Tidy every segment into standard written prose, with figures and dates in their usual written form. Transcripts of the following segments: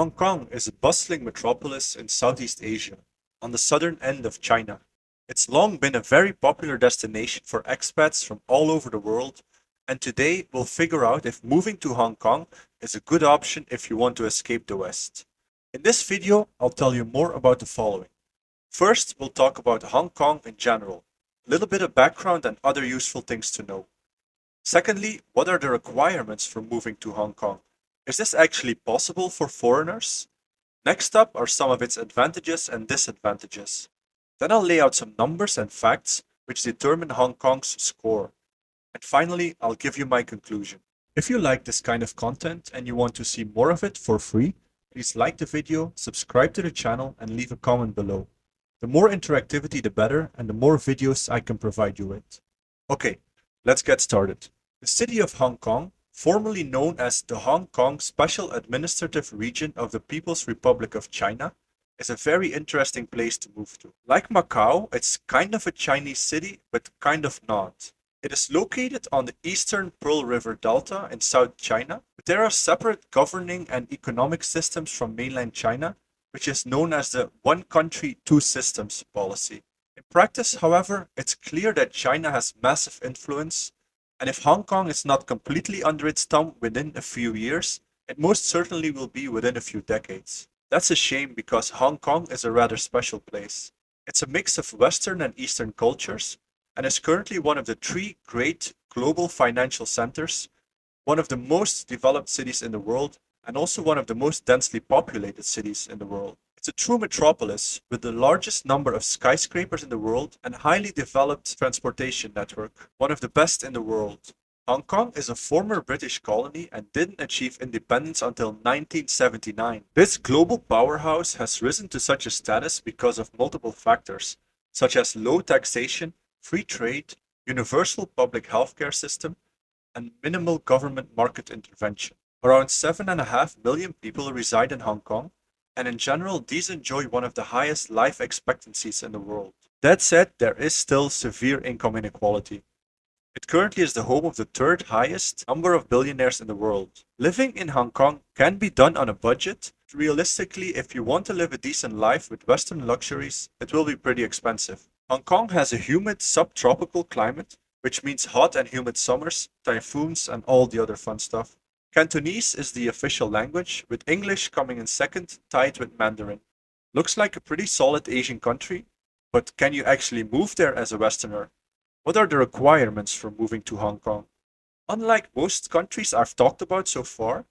Hong Kong is a bustling metropolis in Southeast Asia, on the southern end of China. It's long been a very popular destination for expats from all over the world, and today we'll figure out if moving to Hong Kong is a good option if you want to escape the West. In this video, I'll tell you more about the following. First, we'll talk about Hong Kong in general, a little bit of background and other useful things to know. Secondly, what are the requirements for moving to Hong Kong? Is this actually possible for foreigners? Next up are some of its advantages and disadvantages. Then I'll lay out some numbers and facts which determine Hong Kong's score. And finally, I'll give you my conclusion. If you like this kind of content and you want to see more of it for free, please like the video, subscribe to the channel, and leave a comment below. The more interactivity, the better, and the more videos I can provide you with. Okay, let's get started. The city of Hong Kong, formerly known as the Hong Kong Special Administrative Region of the People's Republic of China, is a very interesting place to move to. Like Macau, it's kind of a Chinese city, but kind of not. It is located on the eastern Pearl River Delta in South China, but there are separate governing and economic systems from mainland China, which is known as the One Country, Two Systems policy. In practice, however, it's clear that China has massive influence, and if Hong Kong is not completely under its thumb within a few years, it most certainly will be within a few decades. That's a shame because Hong Kong is a rather special place. It's a mix of Western and Eastern cultures and is currently one of the three great global financial centers, one of the most developed cities in the world, and also one of the most densely populated cities in the world. It's a true metropolis with the largest number of skyscrapers in the world and highly developed transportation network, one of the best in the world. Hong Kong is a former British colony and didn't achieve independence until 1979. This global powerhouse has risen to such a status because of multiple factors, such as low taxation, free trade, universal public healthcare system, and minimal government market intervention. Around 7.5 million people reside in Hong Kong, and in general, these enjoy one of the highest life expectancies in the world. That said, there is still severe income inequality. It currently is the home of the third highest number of billionaires in the world. Living in Hong Kong can be done on a budget. Realistically, if you want to live a decent life with Western luxuries, it will be pretty expensive. Hong Kong has a humid subtropical climate, which means hot and humid summers, typhoons, and all the other fun stuff. Cantonese is the official language, with English coming in second, tied with Mandarin. Looks like a pretty solid Asian country, but can you actually move there as a Westerner? What are the requirements for moving to Hong Kong? Unlike most countries I've talked about so far,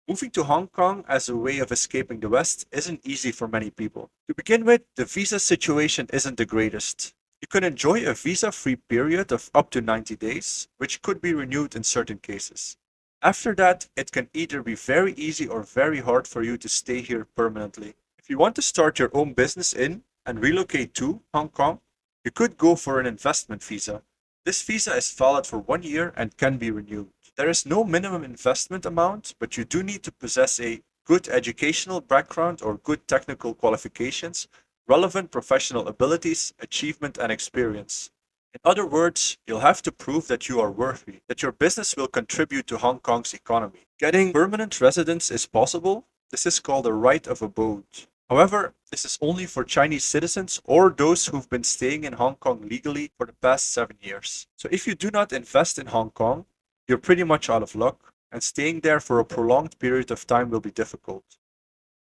moving to Hong Kong as a way of escaping the West isn't easy for many people. To begin with, the visa situation isn't the greatest. You can enjoy a visa-free period of up to 90 days, which could be renewed in certain cases. After that, it can either be very easy or very hard for you to stay here permanently. If you want to start your own business in and relocate to Hong Kong, you could go for an investment visa. This visa is valid for 1 year and can be renewed. There is no minimum investment amount, but you do need to possess a good educational background or good technical qualifications, relevant professional abilities, achievement, and experience. In other words, you'll have to prove that you are worthy, that your business will contribute to Hong Kong's economy. Getting permanent residence is possible. This is called a right of abode. However, this is only for Chinese citizens or those who've been staying in Hong Kong legally for the past 7 years. So if you do not invest in Hong Kong, you're pretty much out of luck, and staying there for a prolonged period of time will be difficult.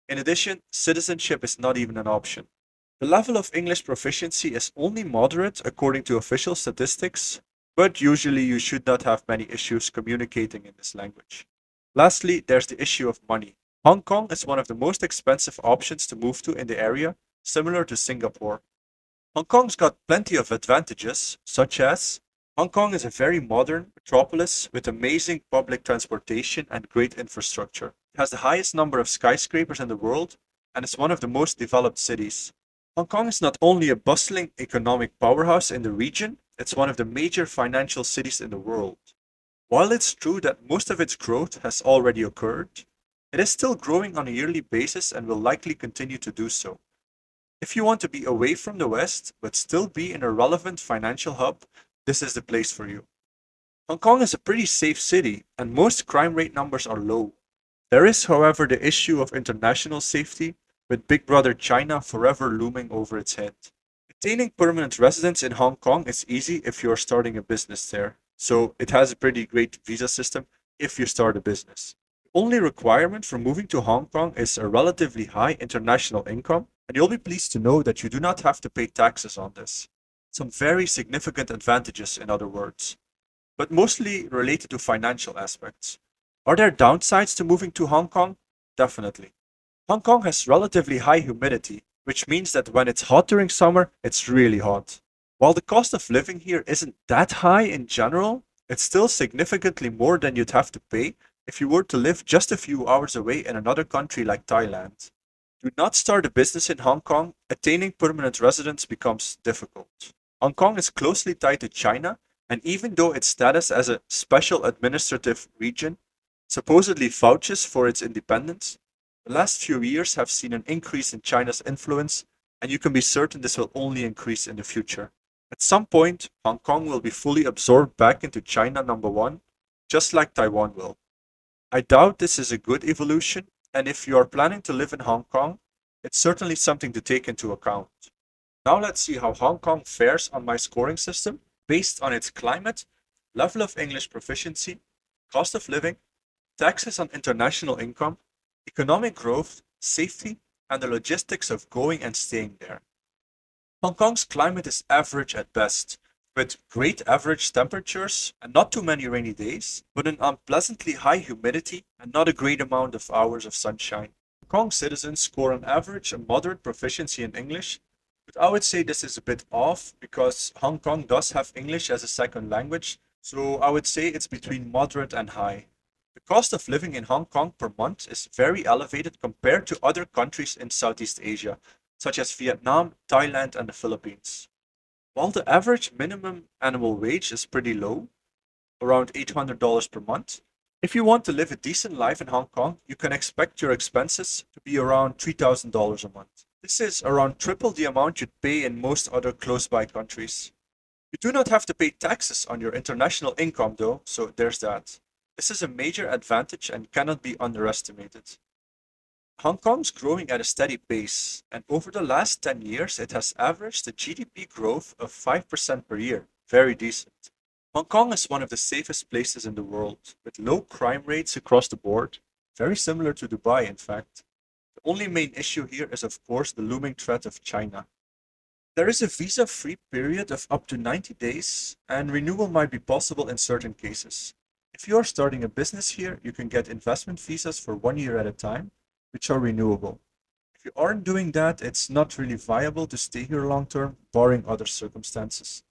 In addition, citizenship is not even an option. The level of English proficiency is only moderate according to official statistics, but usually you should not have many issues communicating in this language. Lastly, there's the issue of money. Hong Kong is one of the most expensive options to move to in the area, similar to Singapore. Hong Kong's got plenty of advantages, such as Hong Kong is a very modern metropolis with amazing public transportation and great infrastructure. It has the highest number of skyscrapers in the world and is one of the most developed cities. Hong Kong is not only a bustling economic powerhouse in the region, it's one of the major financial cities in the world. While it's true that most of its growth has already occurred, it is still growing on a yearly basis and will likely continue to do so. If you want to be away from the West but still be in a relevant financial hub, this is the place for you. Hong Kong is a pretty safe city and most crime rate numbers are low. There is, however, the issue of international safety, with Big Brother China forever looming over its head. Attaining permanent residence in Hong Kong is easy if you're starting a business there, so it has a pretty great visa system if you start a business. The only requirement for moving to Hong Kong is a relatively high international income, and you'll be pleased to know that you do not have to pay taxes on this. Some very significant advantages, in other words, but mostly related to financial aspects. Are there downsides to moving to Hong Kong? Definitely. Hong Kong has relatively high humidity, which means that when it's hot during summer, it's really hot. While the cost of living here isn't that high in general, it's still significantly more than you'd have to pay if you were to live just a few hours away in another country like Thailand. Do not start a business in Hong Kong, attaining permanent residence becomes difficult. Hong Kong is closely tied to China, and even though its status as a special administrative region supposedly vouches for its independence, the last few years have seen an increase in China's influence, and you can be certain this will only increase in the future. At some point, Hong Kong will be fully absorbed back into China number one, just like Taiwan will. I doubt this is a good evolution, and if you are planning to live in Hong Kong, it's certainly something to take into account. Now let's see how Hong Kong fares on my scoring system based on its climate, level of English proficiency, cost of living, taxes on international income, economic growth, safety, and the logistics of going and staying there. Hong Kong's climate is average at best, with great average temperatures and not too many rainy days, but an unpleasantly high humidity and not a great amount of hours of sunshine. Hong Kong citizens score on average a moderate proficiency in English, but I would say this is a bit off because Hong Kong does have English as a second language, so I would say it's between moderate and high. The cost of living in Hong Kong per month is very elevated compared to other countries in Southeast Asia, such as Vietnam, Thailand, and the Philippines. While the average minimum annual wage is pretty low, around $800 per month, if you want to live a decent life in Hong Kong, you can expect your expenses to be around $3,000 a month. This is around triple the amount you'd pay in most other close by countries. You do not have to pay taxes on your international income though, so there's that. This is a major advantage and cannot be underestimated. Hong Kong's growing at a steady pace, and over the last 10 years it has averaged a GDP growth of 5% per year. Very decent. Hong Kong is one of the safest places in the world, with low crime rates across the board, very similar to Dubai in fact. The only main issue here is of course the looming threat of China. There is a visa-free period of up to 90 days, and renewal might be possible in certain cases. If you are starting a business here, you can get investment visas for 1 year at a time, which are renewable. If you aren't doing that, it's not really viable to stay here long term, barring other circumstances.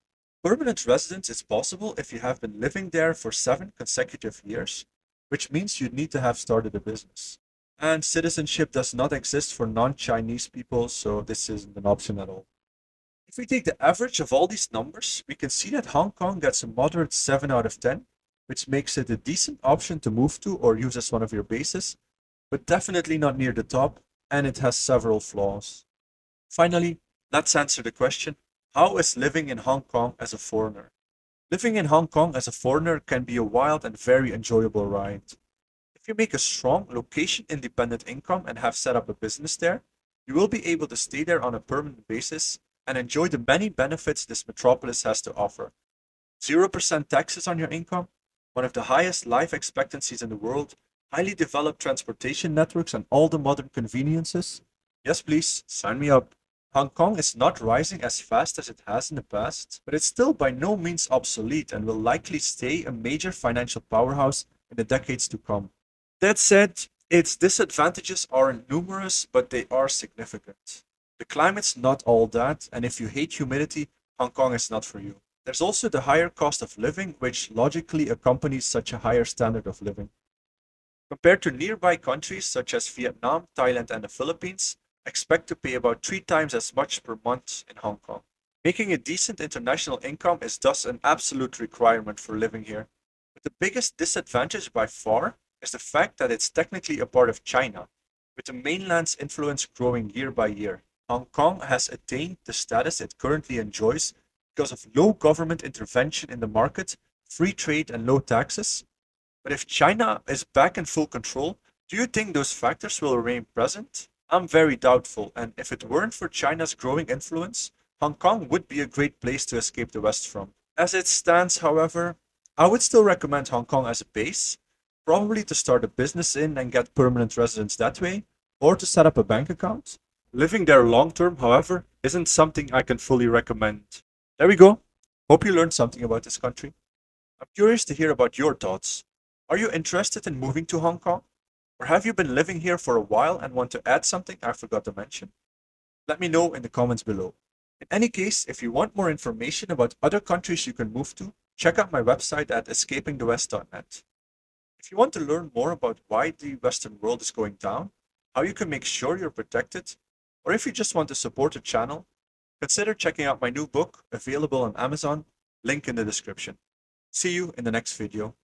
Permanent residence is possible if you have been living there for 7 consecutive years, which means you'd need to have started a business. And citizenship does not exist for non Chinese people, so this isn't an option at all. If we take the average of all these numbers, we can see that Hong Kong gets a moderate 7 out of 10, which makes it a decent option to move to or use as one of your bases, but definitely not near the top, and it has several flaws. Finally, let's answer the question, how is living in Hong Kong as a foreigner? Living in Hong Kong as a foreigner can be a wild and very enjoyable ride. If you make a strong location independent income and have set up a business there, you will be able to stay there on a permanent basis and enjoy the many benefits this metropolis has to offer. 0% taxes on your income, one of the highest life expectancies in the world, highly developed transportation networks, and all the modern conveniences. Yes, please, sign me up. Hong Kong is not rising as fast as it has in the past, but it's still by no means obsolete and will likely stay a major financial powerhouse in the decades to come. That said, its disadvantages aren't numerous, but they are significant. The climate's not all that, and if you hate humidity, Hong Kong is not for you. There's also the higher cost of living, which logically accompanies such a higher standard of living. Compared to nearby countries such as Vietnam, Thailand, and the Philippines, expect to pay about 3 times as much per month in Hong Kong. Making a decent international income is thus an absolute requirement for living here. But the biggest disadvantage by far is the fact that it's technically a part of China, with the mainland's influence growing year by year. Hong Kong has attained the status it currently enjoys because of low government intervention in the market, free trade, and low taxes. But if China is back in full control, Do you think those factors will remain present? I'm very doubtful, and if it weren't for China's growing influence, Hong Kong would be a great place to escape the West from. As it stands, however, I would still recommend Hong Kong as a base, probably to start a business in and get permanent residence that way, or to set up a bank account. Living there long term, however, isn't something I can fully recommend. There we go. Hope you learned something about this country. I'm curious to hear about your thoughts. Are you interested in moving to Hong Kong? Or have you been living here for a while and want to add something I forgot to mention? Let me know in the comments below. In any case, if you want more information about other countries you can move to, check out my website at escapingthewest.net. If you want to learn more about why the Western world is going down, how you can make sure you're protected, or if you just want to support the channel, consider checking out my new book available on Amazon, link in the description. See you in the next video.